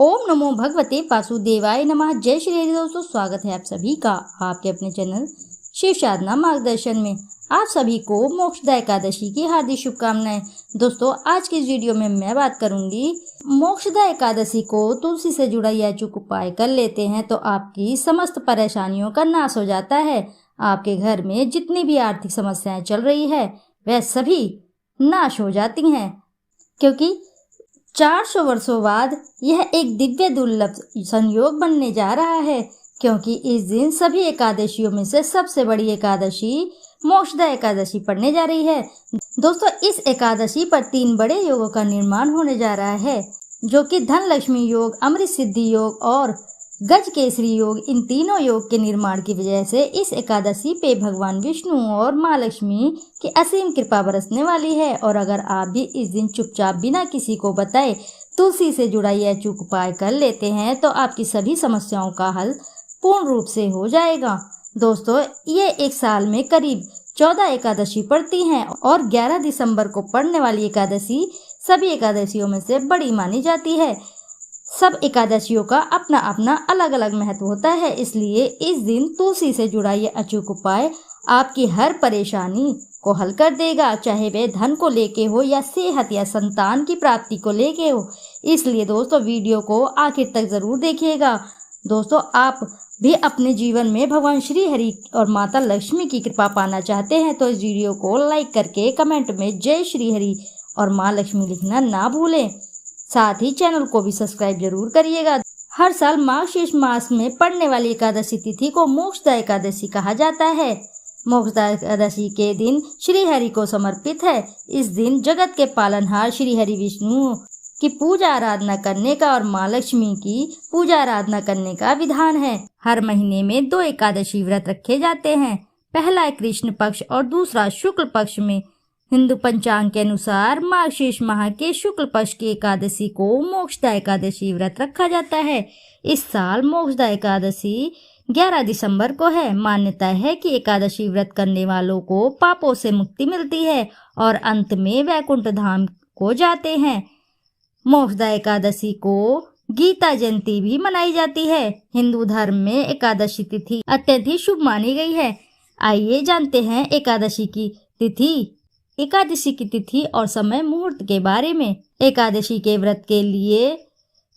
ओम नमो भगवते वासुदेवाय नमः। जय श्री हरि दोस्तों, स्वागत है आप सभी का आपके अपने चैनल शिव साधना मार्गदर्शन में। आप सभी को मोक्षदा एकादशी की हार्दिक शुभकामनाएं। दोस्तों, आज की इस वीडियो में मैं बात करूंगी, मोक्षदा एकादशी को तुलसी से जुड़ा यह अचूक उपाय कर लेते हैं तो आपकी समस्त परेशानियों का नाश हो जाता है। आपके घर में जितनी भी आर्थिक समस्याएं चल रही है वह सभी नाश हो जाती हैं, क्योंकि 400 वर्षों बाद यह एक दिव्य दुर्लभ संयोग बनने जा रहा है, क्योंकि इस दिन सभी एकादशियों में से सबसे बड़ी एकादशी मोक्षदा एकादशी पड़ने जा रही है। दोस्तों, इस एकादशी पर 3 बड़े योगों का निर्माण होने जा रहा है, जो कि धन लक्ष्मी योग, अमृत सिद्धि योग और गज केसरी योग। इन तीनों योग के निर्माण की वजह से इस एकादशी पे भगवान विष्णु और माँ लक्ष्मी की असीम कृपा बरसने वाली है। और अगर आप भी इस दिन चुपचाप बिना किसी को बताए तुलसी से जुड़ा यह अचूक उपाय कर लेते हैं तो आपकी सभी समस्याओं का हल पूर्ण रूप से हो जाएगा। दोस्तों, ये एक साल में करीब 14 एकादशी पड़ती हैं और 11 दिसंबर को पड़ने वाली एकादशी सभी एकादशियों में से बड़ी मानी जाती है। सब एकादशियों का अपना अपना अलग अलग महत्व होता है, इसलिए इस दिन तुलसी से जुड़ा ये अचूक उपाय आपकी हर परेशानी को हल कर देगा, चाहे वह धन को लेके हो या सेहत या संतान की प्राप्ति को लेके हो। इसलिए दोस्तों, वीडियो को आखिर तक जरूर देखिएगा। दोस्तों, आप भी अपने जीवन में भगवान श्री हरि और माता लक्ष्मी की कृपा पाना चाहते हैं तो इस वीडियो को लाइक करके कमेंट में जय श्री हरि और माँ लक्ष्मी लिखना ना भूलें। साथ ही चैनल को भी सब्सक्राइब जरूर करिएगा। हर साल मार्गशीर्ष मास में पड़ने वाली एकादशी तिथि को मोक्षदा एकादशी कहा जाता है। मोक्षदा एकादशी के दिन श्री हरि को समर्पित है। इस दिन जगत के पालनहार श्री हरि विष्णु की पूजा आराधना करने का और माँ लक्ष्मी की पूजा आराधना करने का विधान है। हर महीने में 2 एकादशी व्रत रखे जाते हैं। पहला है कृष्ण पक्ष और दूसरा शुक्ल पक्ष में। हिंदू पंचांग के अनुसार मार्गशीर्ष माह के शुक्ल पक्ष की एकादशी को मोक्षदा एकादशी व्रत रखा जाता है। इस साल मोक्षदा एकादशी 11 दिसंबर को है। मान्यता है कि एकादशी व्रत करने वालों को पापों से मुक्ति मिलती है और अंत में वैकुंठ धाम को जाते हैं। मोक्षदा एकादशी को गीता जयंती भी मनाई जाती है। हिंदू धर्म में एकादशी तिथि अत्यंत ही शुभ मानी गई है। आइए जानते हैं एकादशी की तिथि और समय मुहूर्त के बारे में। एकादशी के व्रत के लिए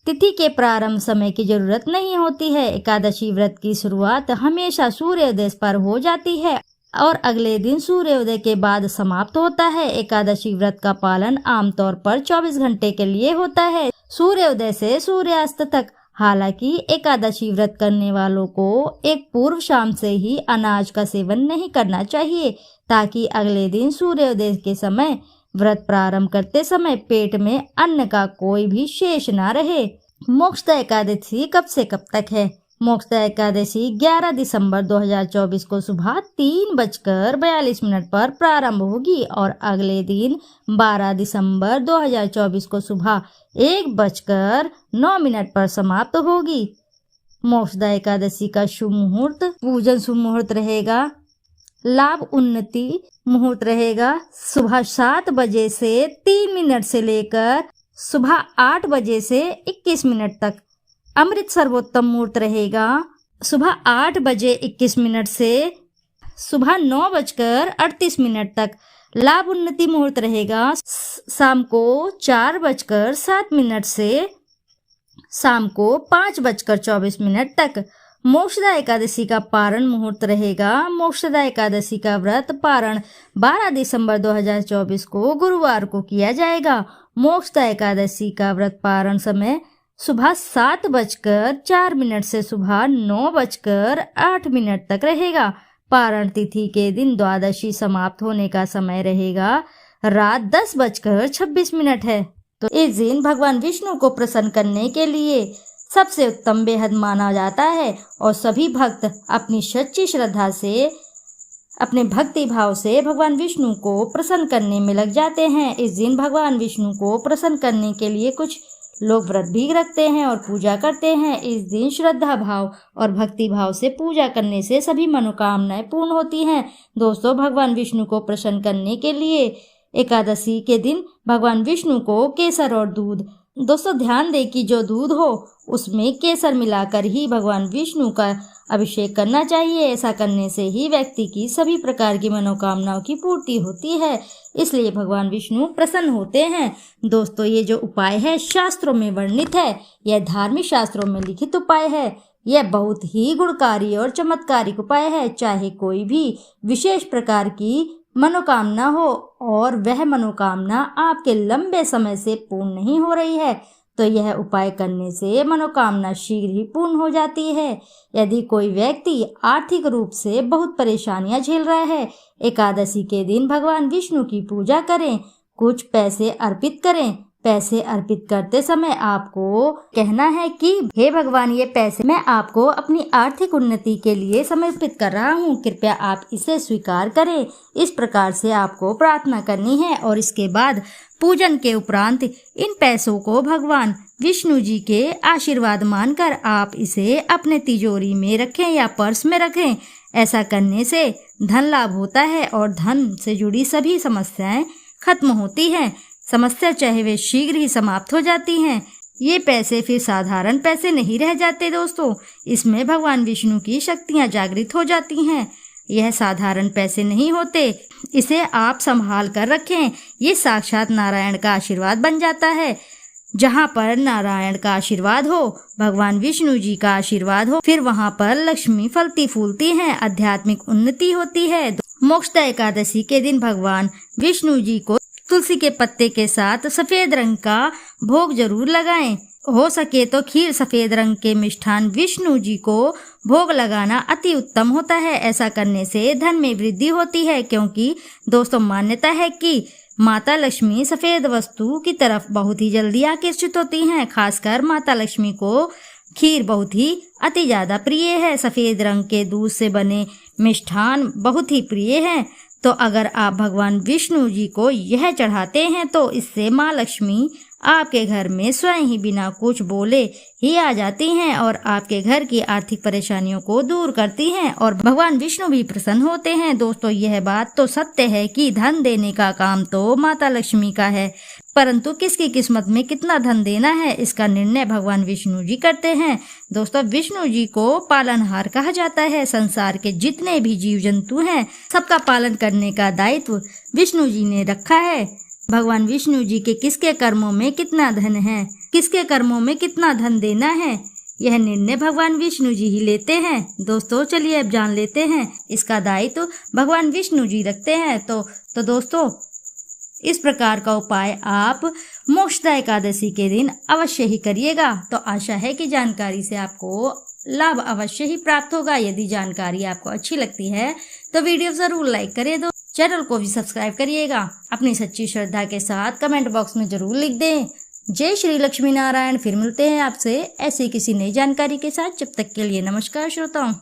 तिथि के प्रारंभ समय की जरूरत नहीं होती है। एकादशी व्रत की शुरुआत हमेशा सूर्योदय पर हो जाती है और अगले दिन सूर्योदय के बाद समाप्त होता है। एकादशी व्रत का पालन आमतौर पर 24 घंटे के लिए होता है, सूर्योदय से सूर्यास्त तक। हालांकि एकादशी व्रत करने वालों को एक पूर्व शाम से ही अनाज का सेवन नहीं करना चाहिए, ताकि अगले दिन सूर्योदय के समय व्रत प्रारंभ करते समय पेट में अन्न का कोई भी शेष ना रहे। मोक्षदा एकादशी कब से कब तक है? मोक्षदा एकादशी 11 दिसंबर 2024 को सुबह 3:42 पर प्रारंभ होगी और अगले दिन 12 दिसंबर 2024 को सुबह 1:09 पर समाप्त होगी। मोक्षदा एकादशी का शुभ मुहूर्त, पूजन शुभ मुहूर्त रहेगा, लाभ उन्नति मुहूर्त रहेगा सुबह 7 बजे से 3 मिनट से लेकर सुबह 8 बजे से 21 मिनट तक। अमृत सर्वोत्तम मुहूर्त रहेगा सुबह 8 बजे 21 मिनट से सुबह 9:38 तक। लाभ उन्नति मुहूर्त रहेगा शाम को 4:07 से शाम को 5:24 तक। मोक्षदा एकादशी का पारण मुहूर्त रहेगा। मोक्षदा एकादशी का व्रत पारण 12 दिसंबर 2024 को गुरुवार को किया जाएगा। मोक्षदा एकादशी का व्रत पारण समय सुबह 7:04 से सुबह 9:08 तक रहेगा। पारण तिथि के दिन द्वादशी समाप्त होने का समय रहेगा रात 10:26 है। तो इस दिन भगवान विष्णु को प्रसन्न करने के लिए सबसे उत्तम बेहद माना जाता है और सभी भक्त अपनी सच्ची श्रद्धा से, अपने भक्ति भाव से भगवान विष्णु को प्रसन्न करने में लग जाते हैं। इस दिन भगवान विष्णु को प्रसन्न करने के लिए कुछ लोग व्रत भी रखते हैं और पूजा करते हैं। इस दिन श्रद्धा भाव और भक्ति भाव से पूजा करने से सभी मनोकामनाएं पूर्ण होती हैं। दोस्तों, भगवान विष्णु को प्रसन्न करने के लिए एकादशी के दिन भगवान विष्णु को केसर और दूध दोस्तों ध्यान दें कि जो दूध हो उसमें केसर मिलाकर ही भगवान विष्णु का अभिषेक करना चाहिए। ऐसा करने से ही व्यक्ति की सभी प्रकार की मनोकामनाओं की पूर्ति होती है, इसलिए भगवान विष्णु प्रसन्न होते हैं। दोस्तों ये जो उपाय है शास्त्रों में वर्णित है, यह धार्मिक शास्त्रों में लिखित उपाय है। यह बहुत ही गुणकारी और चमत्कारिक उपाय है। चाहे कोई भी विशेष प्रकार की मनोकामना हो और वह मनोकामना आपके लंबे समय से पूर्ण नहीं हो रही है, तो यह उपाय करने से मनोकामना शीघ्र ही पूर्ण हो जाती है। यदि कोई व्यक्ति आर्थिक रूप से बहुत परेशानियां झेल रहा है, एकादशी के दिन भगवान विष्णु की पूजा करें, कुछ पैसे अर्पित करें। पैसे अर्पित करते समय आपको कहना है कि हे भगवान, ये पैसे मैं आपको अपनी आर्थिक उन्नति के लिए समर्पित कर रहा हूँ, कृपया आप इसे स्वीकार करें। इस प्रकार से आपको प्रार्थना करनी है और इसके बाद पूजन के उपरांत इन पैसों को भगवान विष्णु जी के आशीर्वाद मानकर आप इसे अपने तिजोरी में रखें या पर्स में रखें। ऐसा करने से धन लाभ होता है और धन से जुड़ी सभी समस्याएं खत्म होती हैं। समस्या चाहे वे शीघ्र ही समाप्त हो जाती हैं। ये पैसे फिर साधारण पैसे नहीं रह जाते दोस्तों, इसमें भगवान विष्णु की शक्तियां जागृत हो जाती हैं। यह साधारण पैसे नहीं होते, इसे आप संभाल कर रखें। ये साक्षात नारायण का आशीर्वाद बन जाता है। जहाँ पर नारायण का आशीर्वाद हो, भगवान विष्णु जी का आशीर्वाद हो, फिर वहाँ पर लक्ष्मी फलती फूलती है, आध्यात्मिक उन्नति होती है। मोक्षदा एकादशी के दिन भगवान विष्णु जी को तुलसी के पत्ते के साथ सफेद रंग का भोग जरूर लगाएं। हो सके तो खीर सफेद रंग के मिष्ठान विष्णु जी को भोग लगाना अति उत्तम होता है। ऐसा करने से धन में वृद्धि होती है, क्योंकि दोस्तों मान्यता है कि माता लक्ष्मी सफेद वस्तु की तरफ बहुत ही जल्दी आकर्षित होती हैं। खासकर माता लक्ष्मी को खीर बहुत ही अति ज्यादा प्रिय है। सफेद रंग के दूध से बने मिष्ठान बहुत ही प्रिय हैं। तो अगर आप भगवान विष्णु जी को यह चढ़ाते हैं तो इससे माँ लक्ष्मी आपके घर में स्वयं ही बिना कुछ बोले ही आ जाती हैं और आपके घर की आर्थिक परेशानियों को दूर करती हैं और भगवान विष्णु भी प्रसन्न होते हैं। दोस्तों यह बात तो सत्य है कि धन देने का काम तो माता लक्ष्मी का है, परंतु किसकी किस्मत में कितना धन देना है इसका निर्णय भगवान विष्णु जी करते हैं। दोस्तों विष्णु जी को पालनहार कहा जाता है। संसार के जितने भी जीव जंतु हैं सबका पालन करने का दायित्व विष्णु जी ने रखा है। भगवान विष्णु जी के किसके कर्मों में कितना धन है, किसके कर्मों में कितना धन देना है, यह निर्णय भगवान विष्णु जी ही लेते हैं। दोस्तों चलिए अब जान लेते हैं इसका दायित्व भगवान विष्णु जी रखते हैं। तो दोस्तों इस प्रकार का उपाय आप मोक्षदा एकादशी के दिन अवश्य ही करिएगा। तो आशा है कि जानकारी से आपको लाभ अवश्य ही प्राप्त होगा। यदि जानकारी आपको अच्छी लगती है तो वीडियो जरूर लाइक करें, दो चैनल को भी सब्सक्राइब करिएगा। अपनी सच्ची श्रद्धा के साथ कमेंट बॉक्स में जरूर लिख दें। जय श्री लक्ष्मी नारायण। फिर मिलते हैं आपसे ऐसी किसी नई जानकारी के साथ। जब तक के लिए नमस्कार श्रोताओं।